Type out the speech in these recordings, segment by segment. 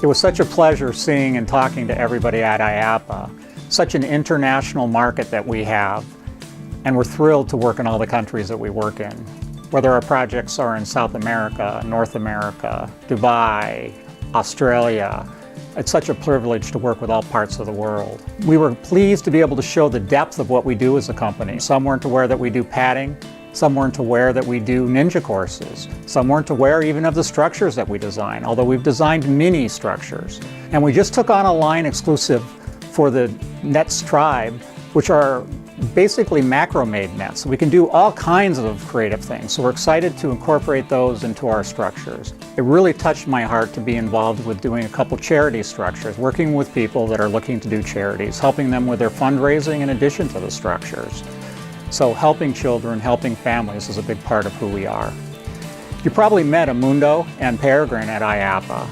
It was such a pleasure seeing and talking to everybody at IAAPA. Such an international market that we have, and we're thrilled to work in all the countries that we work in. Whether our projects are in South America, North America, Dubai, Australia, it's such a privilege to work with all parts of the world. We were pleased to be able to show the depth of what we do as a company. Some weren't aware that we do padding, some weren't aware that we do ninja courses, some weren't aware even of the structures that we design, although we've designed mini structures. And we just took on a line exclusive for the Nets tribe, which are basically macrame nets. We can do all kinds of creative things, so we're excited to incorporate those into our structures. It really touched my heart to be involved with doing a couple charity structures, working with people that are looking to do charities, helping them with their fundraising in addition to the structures. So helping children, helping families is a big part of who we are. You probably met Amundo and Peregrine at IAAPA,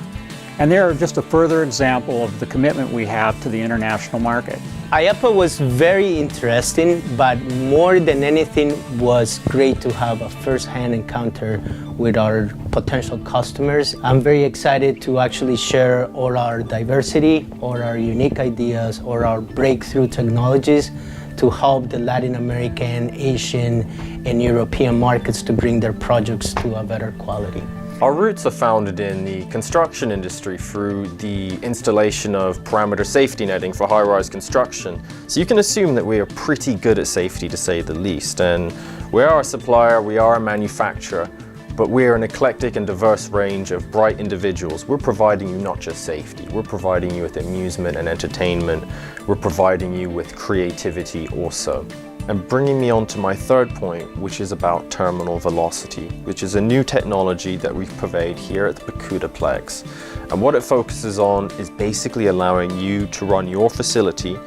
and they are just a further example of the commitment we have to the international market. IAAPA was very interesting, but more than anything was great to have a first-hand encounter with our potential customers. I'm very excited to actually share all our diversity, all our unique ideas, or our breakthrough technologies to help the Latin American, Asian, and European markets to bring their projects to a better quality. Our roots are founded in the construction industry through the installation of parameter safety netting for high-rise construction. So you can assume that we are pretty good at safety, to say the least. And we are a supplier, we are a manufacturer, but we are an eclectic and diverse range of bright individuals. We're providing you not just safety, we're providing you with amusement and entertainment. We're providing you with creativity also. And bringing me on to my third point, which is about terminal velocity, which is a new technology that we've purveyed here at the Pucuda-Plex. And what it focuses on is basically allowing you to run your facility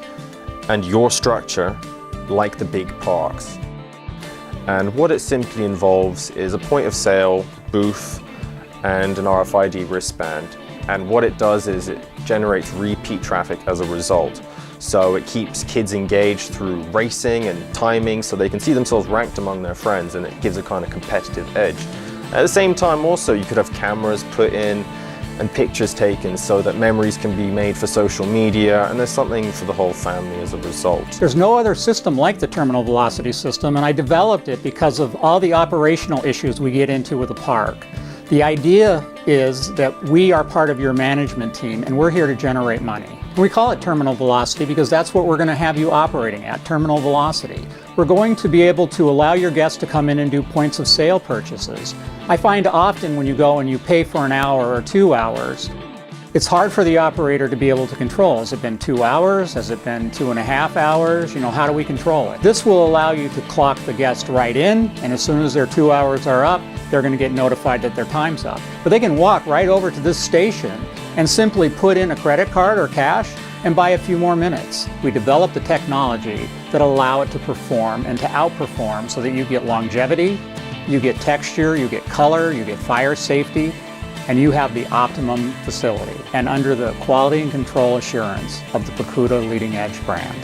and your structure like the big parks. And what it simply involves is a point of sale, booth, and an RFID wristband. And what it does is it generates repeat traffic as a result. So it keeps kids engaged through racing and timing so they can see themselves ranked among their friends, and it gives a kind of competitive edge. At the same time also, you could have cameras put in and pictures taken so that memories can be made for social media, and there's something for the whole family as a result. There's no other system like the terminal velocity system, and I developed it because of all the operational issues we get into with the park. The idea is that we are part of your management team and we're here to generate money. We call it terminal velocity because that's what we're going to have you operating at, terminal velocity. We're going to be able to allow your guests to come in and do points of sale purchases. I find often when you go and you pay for an hour or 2 hours, it's hard for the operator to be able to control. Has it been 2 hours? Has it been 2.5 hours? You know, how do we control it? This will allow you to clock the guest right in, and as soon as their 2 hours are up, they're going to get notified that their time's up. But they can walk right over to this station and simply put in a credit card or cash and buy a few more minutes. We developed the technology that allow it to perform and to outperform so that you get longevity, you get texture, you get color, you get fire safety, and you have the optimum facility and under the quality and control assurance of the Pucuda-Leading Edge brand.